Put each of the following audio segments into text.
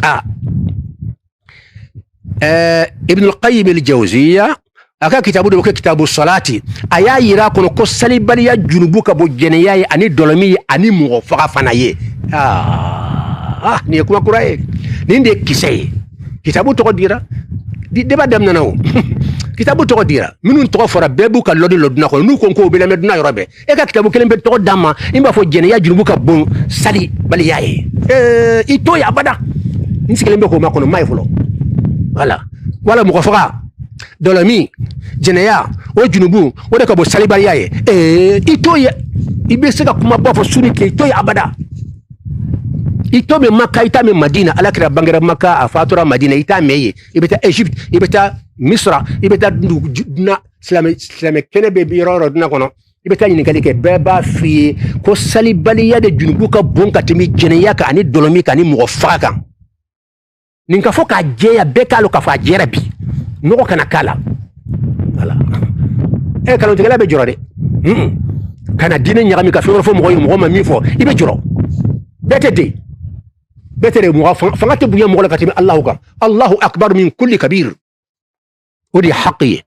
ah ibn al-qayyim al-jawziyya aka kitabu de ko kitabu salati aya yira kono ko salibaliya junubu ka bo jeneyaye ani dolomi ani mo faga fanaye ni kuma kuraye ni de kisay kitabu to dira di deba dem nanaw kitabu to dira minun to fora bebu ka lodi loduna ko nu ko be la meduna yorobe e ka kitabu kelen be to dama imba fo jeneya junubu ka bon sali baliyaye ito ya bada ni sikelen be ko makono may fulo wala mo faga dolomi jeneya o junubu o de ka bo salibaliya ye ito ya ibe sega kuma ba fo suni ke ito ya abada ito me makka ita me madina alakira bangara makka afatura madina ita meye ibeta egypte ibeta misra ibeta na islamic kene be biroro na kono ibeta ni kali ke beba fi ko salibaliya de junubu ka bon ka timi jeneya ka ani dolomi ka ni mo faga ninka fo ka jeya bekalo ka fa jerabi noko kana kala wala kalo tegala be joro de kana dine nyagami ka fo mo ma mi fo ibe joro bete mo fangate buya mo la katimi Allahu akbar min kulli kabir ودي حقي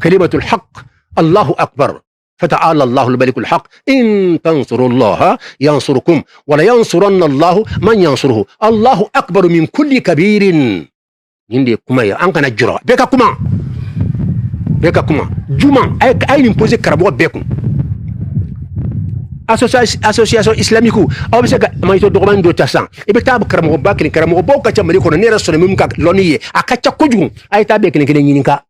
كلمة الحق الله أكبر فتعالى الله الملك الحق إن تنصروا الله ينصركم ولا ينصرن الله من ينصره الله أكبر من كل كبير يندي كما أنك نجرا بك كما جمع أي نمبوزي كربوا بكم association islamique aw be se ga ma to dogoman do tasan e be tab karamo bakri karamo bo ka chamali ko ne rasul mum ka loniye akacha koju ay tabe ken nyininka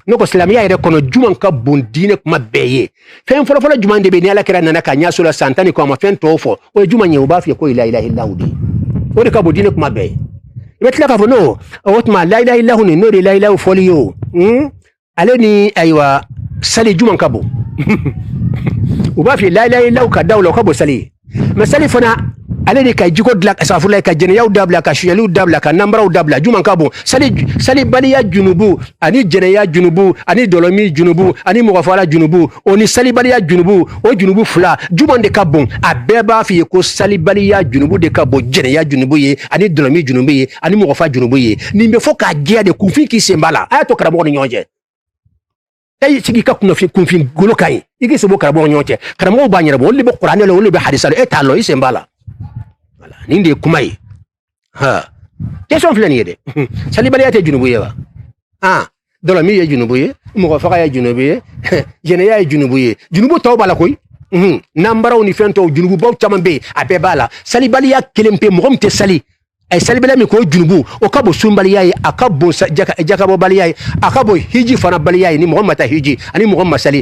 no ko islamiya ire kono juman ka bondine kuma beye fen folo juman de be ni ala kira nana ka nya solo santani ko ma fen tofo o juman ye ba fi ko la ilaha illa hu o de ka bondine kuma beye e be tlaka fo no o ma la ilaha illa hu no de la ilaha folio aleni aywa sali juman ka bo وبافي لا لا لا وكداو لو كبو سلي مسالي فنا علي كاي جيكو دلاك اسافو لا كاي جنياو دابلا كاشيلو دابلا كنمبراو دابلا جومان كابو سلي باليا جنوبو اني جنيا جنوبو اني دولومي جنوبو اني مغفالا جنوبو اوني سلي باليا جنوبو او جنوبو فلا جومان دي كابو ابيبا في كو سلي باليا جنوبو دي كابو جنيا جنوبو يي اني دولومي جنوبو يي اني مغفا جنوبو يي نيمبي فوكا جيا دي كونفي كي سيمبالا ايتو كرامو نيونجي ay sigi ka kuna fi kunfin golo kai igi sebo karabo nyoche karamo banyere bo libo qur'an lo libo hadisa e talo isembala wala ninde kumai ha question flani yede sali baliyate junubu yewa dola mi ye junubu ye mo fa ya junubu ye jene ya junubu ye junubu tawbala koy nambara oni fento junubu bo chamambe abe bala sali baliya kelempe mo gomte sali ay salibala mi ko junubu o kabo sumbaliyayi akabo jakabo baliyayi akabo hiji fana baliyayi ni muhammad hiji ani muhammad sali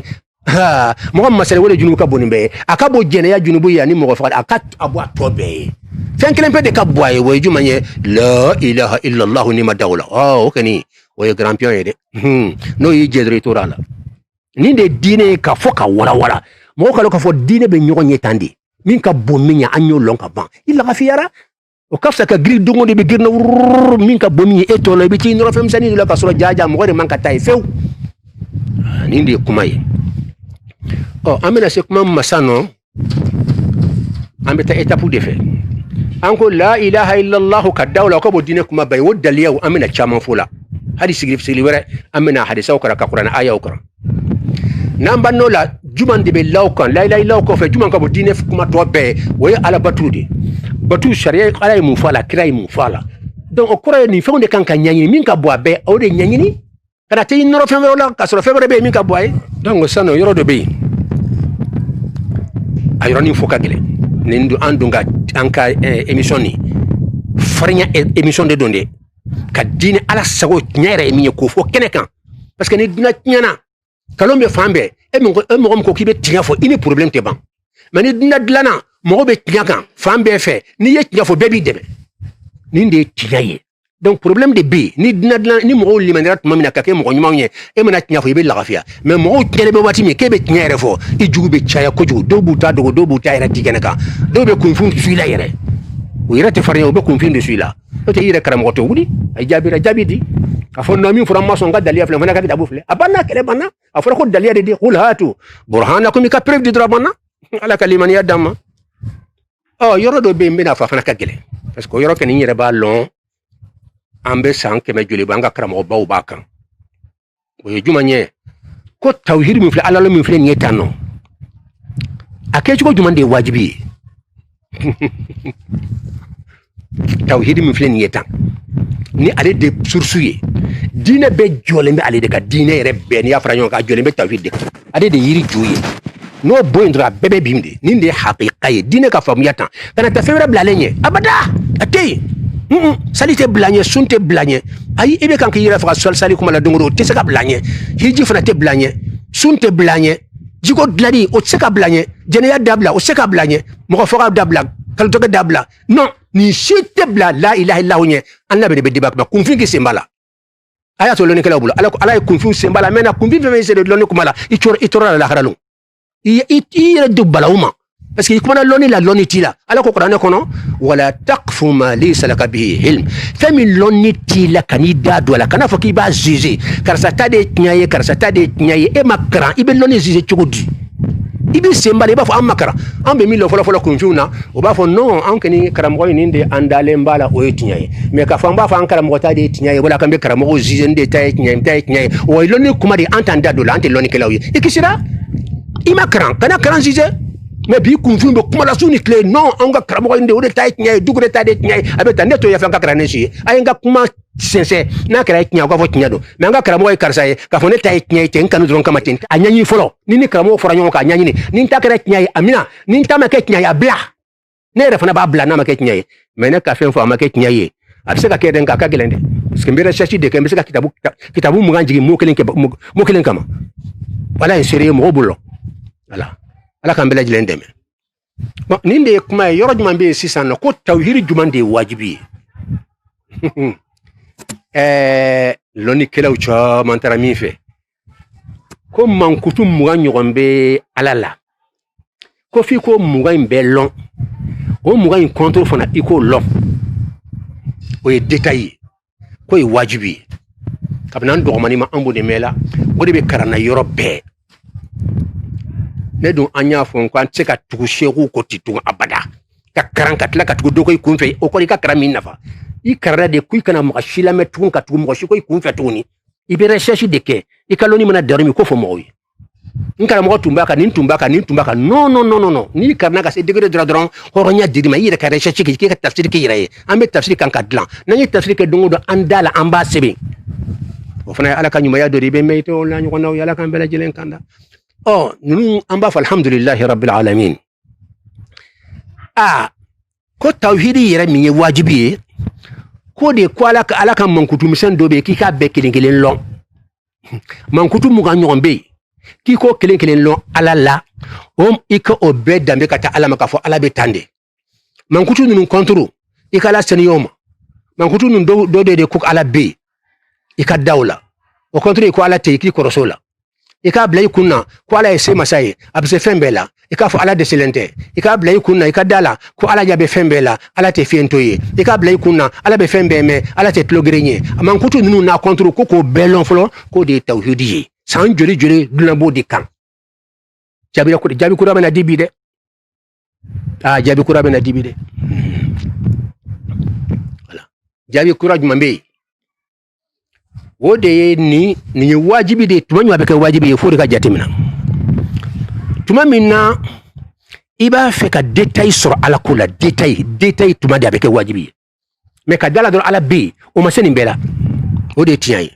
muhammad sali wala junubu kabo nimbe akabo jene ya junubu ya ni mo fa akat abwa tobe fenkelen pe de kabo ay way jumanye la ilaha illa allah ni madawla okani way grand pion yede no yi jedre torala ni de dine ka foka wala mo ka lo ka fo dine be nyogo nyetandi min ka bominya anyo lonka ban illa gafiyara o kafsa ka gri dungo de be girna min ka bomi e to no be ci no fam sani la ka solo jaaja mo gore man ka tay few ni ndi kumay amena se kuma masano ambeta etapu de fe anko la ilaha illa allah ka dawla ko bo dine kuma bay wodal yaw amena chaman fula hadi sigri wara amena hadisa ko ka qur'an aya ko namba no la juman de be lawkan la ilaha illa ko fe juman ka bo dine kuma to be way ala batude batu sharia ala mu fala kira mu fala donc o kora ni fewde kanka nyanyini min ka boa be o de nyanyini kada te noro fewre la ka so fewre be min ka boa donc sano yoro de be ayro ni foka gele nendu andunga anka émission ni farnya émission de donde ka dine ala sago nyere mi ko fo kenekan parce que ni dina nyana kalombe fambe e mo ko kibe tinya fo ini problème te ban mais ni dina dlana mo be tinyaka fambe fe ni ye tinya fo bebi deme ni nde tinyaye donc problème de b ni dina ni mo limanera mamina ka ke mo nyumanye e mena tinya fo be la gafia mais mo tinya be wati mi ke be tinyere fo i jugu be chaya ko jugu do buta ira tigenaka do be kunfun suila yere o ira te farnya be kunfun de suila o te ira karam goto wudi ay jabidi afon no min furam maso ngadali afle fana ka dabu fle abanna kele banna afra ko dalia de qul hatu burhanakum ka preuve de droit banna ala kaliman ya damma yoro do be mbina fa fana ka gele parce que yoro ken nyere ba long ambe san keme joli banga karamo baw bakan o ye jumanye ko tawhid min fil alalo min fil nyetano akeji ko jumande wajibi tawhid min fil nyetan ni ale de sursuye dina be jolembe ale de ka dina rebe ni afranyo ka jolembe tawhid de ale de yiri juye no boindra bebe bimde ninde haqiqa dina ka famiyatan kana tafewra blalenye abada atay sali te blanye sunte blanye ay ebe kan ki yira fa sali kuma la dunguro te saka blanye hiji fana te blanye sunte blanye jigo dladi o saka blanye jenya dabla o saka blanye mo foka dabla kal to dabla non ni shite bla la ilaha illa hu annabi be dibak ba kunfin ki sembala aya to loni kala bula ala kunfin sembala mena kunfin fe se de loni kuma la itora la haralo i dubbala uma parce que kuma loni la loni tila ala ko qur'an kono wala taqfu ma laysa laka bihi ilm fami loni tila kanida do la kana foki ba juger car ça tade nyaye e makran ibe loni juger chugudi ibe sembale ba fo amakara ambe mi lo folo kunjuna o ba fo non anke ni karamo ni nde andale mbala o etinyaye me ka famba fa ankara mo tade etinyaye wala kambe karamo o juger nde taye o loni kuma di entanda do la ante loni kelawi ikisira imakran kana kran juger mais bi kunfun be kuma la suni clé non anga karamo inde ode tay nyay dugure tade nyay abeta neto ya fanka karane shi ayanga kuma sense na kara nyay ko fo nyado mais anga karamo ay karsaye ka fo ne tay nyay ten kanu dron kamatin anyanyi folo ni karamo fora nyon ka nyanyi ni ta kara nyay amina ni ta ma ke nyay abla ne re fana ba bla na ma ke nyay mais ne ka fen fo ma ke nyay abse ka keden ka gelende parce que mbere recherche de kembe ka kitabu muganji mo kelen kama wala inséré mo bulo voilà ala kan bela jilen deme bon ninde kuma yoro juma be 600 ko tawhid juma de wajibi loni kelaw cha mantara mi fe ko mankutu muga nyogombe alala ko fi ko muga imbe lon o muga in contrôle fona iko lon o e détaillé ko e wajibi kabnan do mani ma ambo de mela o de be karana yoro be ne don anya fon kwan tseka tugu sheku ko titu abada ka karan ka tla ka tugu do koy kun fe o ko ka karam min nafa I karra de kuy kana mo shila metun ka tugu mo shiko kun fe tuni I be recherche de ke I kaloni mana dormi ko fo moy nkara mo tumbaka nin tumbaka non ni karna ka se degré de dron horonya dirima yire ka recherche ki ka tafsir ki yire ambe tafsir kan ka dlan nani tafsir ke dungo do andala amba sebe o fana ala kanyuma ya do ribe meito la nyugo naw yala kan bela jilen kanda oh nous en bas alhamdulillah rabbil alamin ko tawhidi yere mi wajibi ko de ko ala kan mankutu misen dobe ki ka be kelen lon mankutu mu ga nyombe ki ko kelen lon ala la iko obe dambe kata ala makafo ala be tande mankutu nun kontro ikala seniyoma mankutu nun do de ko ala be ika dawla o kontro ko ala te ki ko rasola ika blay kunna ko ala ese masaye abse fembela ika fo ala de silente ika blay kunna ika dala ko ala jabe fembela ala te fientoye ika blay kunna ala be fembeme ala te tlogrenye man kutu nunu na kontro ko belon folo ko de tawhidi san joli dunabo de kan jabi kura bana dibide jabi kura bana dibide voilà jabi kura jumambe wode ni wajibi de tumanyu abeke wajibi furi ka jatimina tumamina iba feka détail sur ala kula détail tumade abeke wajibi mais ka dala do ala bi o maseni mbela wode tiyai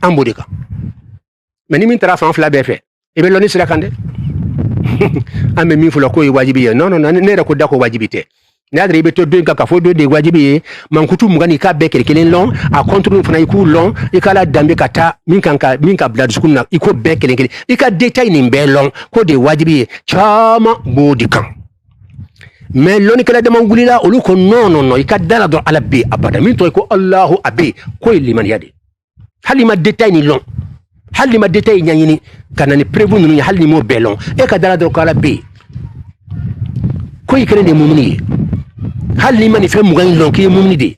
ambodeka mais ni min tara fan fla be fe ebe loni sira kande ame min fula ko wajibi non ne ra ko dako wajibi te nadre be to do ka fo do de wajibi mankutu mugani ka be kelen lon a contrôle fana iku lon ikala dambe kata min ka blad skunna iko be kelen ika détail ni be lon ko de wajibi chama bodikan mais loni kala de mangulila olu ko non ika dala do ala be abada min to ko Allahu abi ko liman yadi halima détail ni lon halima détail nyanyini kanani prévu nu halni mo be lon e ka dala do kala be ko ikene de mumini hal ni mani fe mugan lon ki mumni de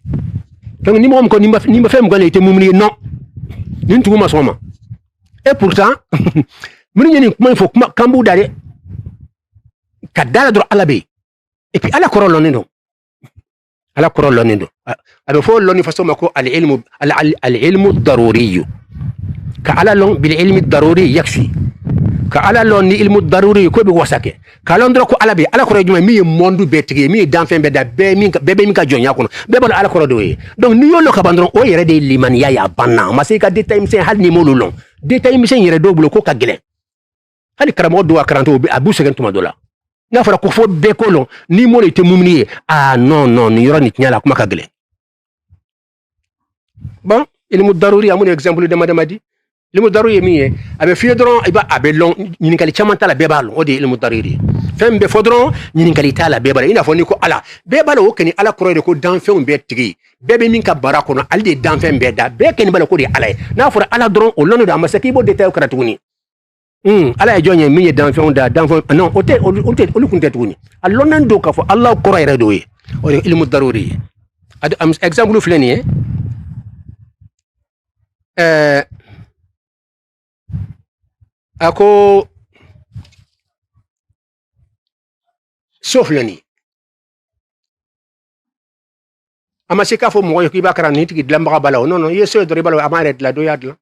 donc ni mom ko ni ma fe mugan ite mumni non ni tu ma soma et pourtant muni ni kuma fo kuma kambu dare kadala do alabe et puis ala korolo ni non ala koro lonindo abe fo loni faso mako al ilmu daruri ka ala lon bil ilmi daruri yakfi ka ala lon ni ilmu daruri ko be wasake ka londro ko ala be ala koro juma mi mondu betigi mi danfen be da be min ka jonya kono be bal ala koro do donc ni yolo ka bandron o yere de liman ya banna ma sey ka detay mi sen hal ni molulon detay mi sen yere do bulo ko ka gele hali karamo do akaranto abu segen tuma dola na fara ko fo be kolon ni mo le te mumni non ni yoro ni nyala kuma ka gele bon ilmu daruri amun exemple de madame di ilmu daruri mi abe fi dron iba abe long ni kali chamanta la bebal o de ilmu daruri fem be fodron ni kali tala bebal ina fo ni ko ala bebal o keni ala koro de ko dan fe on be tigi bebe min ka barako no alde dan fe be da be keni bala ko de ala na fora ala dron o lono da masaki bo de tayo karatuni ala e jonye mi dan fe on da dan fe non o kunte tuni allonan do ka fo allah koro ere do o ilmu daruri am exemple fleni ako soflani ama sika fo mo yoki bakara ni tigi dlamba balaw non yeso do balaw amare la do yadla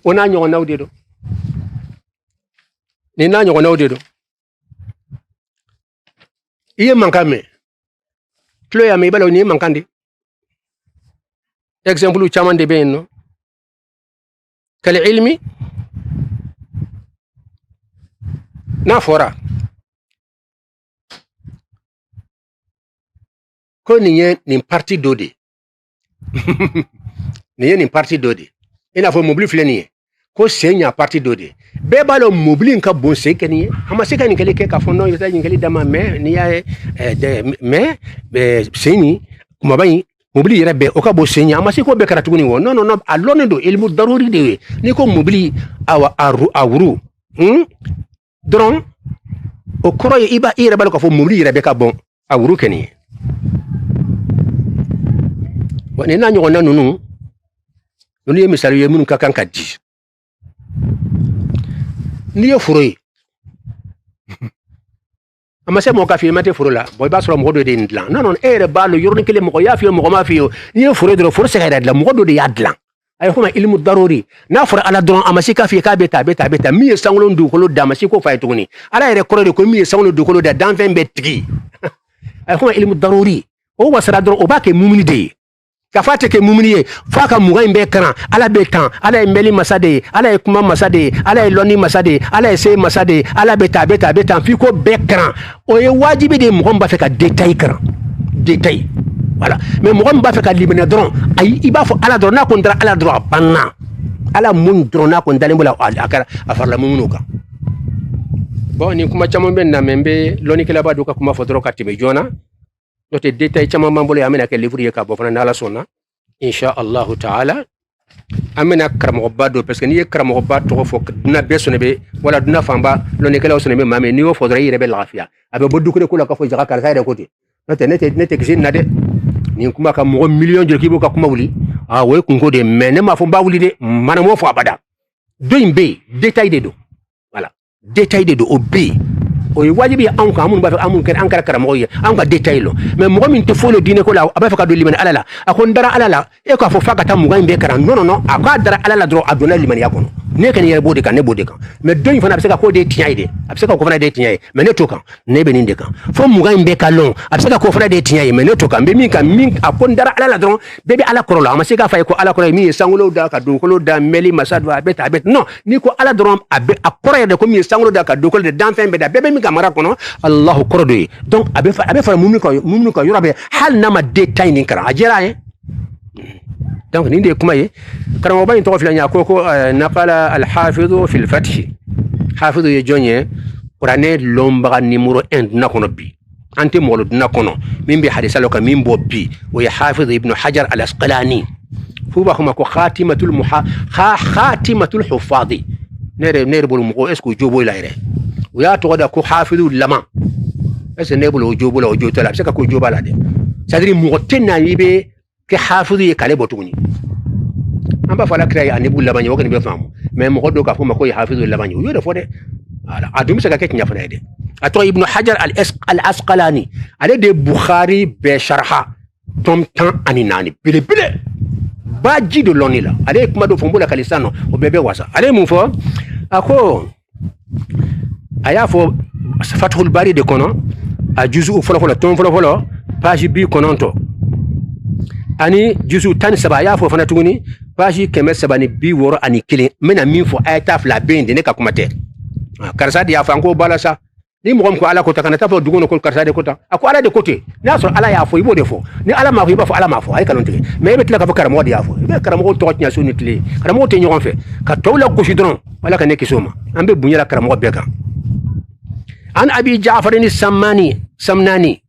ona nyo nawde do ni na nyo nawde do iye mankame tlo ya me balaw ni mankande exemple chamande be no kal ilmi na fora ko niye ni parti dode niye ni parti dode ina fo mobile fleni ko senya parti dode be balo mobile nka bon se keniye ama se kani kele ke ka fono yota ngeli dama me ni ya me be seni kuma bayi mobile yere be o ka bo senya ama se ko be karatu ni wo non alone do ilmu daruri de ni ko mobile awa awru dron o koro iba ire balo ka fo mobile yere be ka bon awru keniye wani na nyona nunu ye misali ye mun ka kan ka di ni yo furoi ama se mo ka fi mate furula boy ba soro mo do de ndlan non ere balo yorni kele mo ya fi mo ma fi ni yo furoi do furu se ga da mo do de yadlan ay kuma ilmu daruri na fura ala don ama se ka fi ka beta mi ye sanglo ndu ko lo da ma se ko fay tuguni ala ere koro de ko mi ye sanglo ndu ko lo da dan fen betigi ay kuma ilmu daruri o wasara don o ba ke mumni de ka fate ke mumniye faka mugain be kan ala be tan ala e meli masade ala e kuma masade ala e loni masade ala e se masade ala beta fi ko be kan o ye wajibi de mugom ba fe ka détail voilà mais mugom ba fe ka libena dron ay iba fo ala dron na ko ndara ala dron banna ala mun dron na ko ndale mbula akara afarla mumunuka bon ni kuma chamo ben na membe loni kala ba do ka kuma fo dron ka tibe jona dote détail chama mambolo amena ke livre ka bo fana nala sonna insha Allah taala amena karamo bado parce que ni karamo bado to fo dina besone be wala dina famba lo ne kala osone be mame ni o fodra yire be lafia abe boddu ko ko la ka fo jaka kala sayda koti nete gizin na de ni kuma ka mo million jol kibo ka kuma wuli way kungo de mene ma fo ba wuli de mana mo fo abada do imbe détail de do voilà détail de do obe o wajibi an ka amun ba amun kan an kara mo yi an ka détail lo mais mo min te folo dine ko la aba fa ka do liman alala akon dara alala e ko fo faka ta mo gambe karan non aka dara alala dro adona liman yakono ne kan yere bode kan ne bode kan mais do fana abseka ko de tiaide abseka ko fana de tiaide mais ne to kan ne be ninde kan fo mo gambe kalon abseka ko fana de tiaide mais ne to kan be min kan min akon dara alala dro be ala korola ama seka fa ko ala korola mi sangulo da ka do ko da meli masadwa bet non ni ko ala dro abe akore de ko mi sangulo da ka do ko de dan fembe da be kamara kono allah kordo donc abe fa mumni ko yorabe hal nama détail ni kara ajera donc ni de kuma ye karamo bayin to filanya ko naqala al hafiz fi al fath hafiz ye jonye qur'ane lomba numéro 1 na kono bi anti molo na kono min bi hadisa loka min bo bi wa ya hafiz ibn hajar al asqalani fu ba kuma ko khatimatul hufadi nere bolu mo esko jobo ila ويا تغدا كو حافظوا لما بس نيبلو جوبلا وجوتلا بس كو جوبلا دي سادري موتنا يبي كحافظ يكالي بوتوني amba fala kray ani bulla banyo ko ni be famu mais mo goddo ka fu ma ko حافظ لما يو يو دفو دي ala adum se ka ke nya fana de أتوا ابن حجر الأسقلاني على دي بخاري بشرحة توم تان أني ناني بلي بلي باجي دو لوني لا عليه كما دو فمبولا كاليسانو وبيبي واسا عليه مفو أكو أيافو فتح الباري دي كونو أجوزو فلو فلو توم فلو فلو باجي بي كونونتو أني جوزو تاني سبا أيافو فناتوني باجي كمي سباني بي ورو أني كيلين منا مينفو أيتاف لا بين دي نكا كوماتي كارسا دي أفانكو بالاسا ni mɔgɔ ko ala kota kana taa fɔ dugu ko karisa de kota a ko ala de kote n'a y'a sɔrɔ ala y'a fɔ i b'o de fɔ ni ala m'a fɔ i b'a fɔ ala m'a fɔ a ye kanu tigɛ mais i bɛ tila k'a fɔ karamɔgɔ de y'a fɔ i bɛ karamɔgɔw tɔgɔ tiɲɛ su ni tile karamɔgɔw tɛ ɲɔgɔn fɛ ka tɔw la gosi dɔrɔn ala ka ne kisi o ma an bɛ bonya la karamɔgɔ bɛɛ kan an abi ja'far ni samnani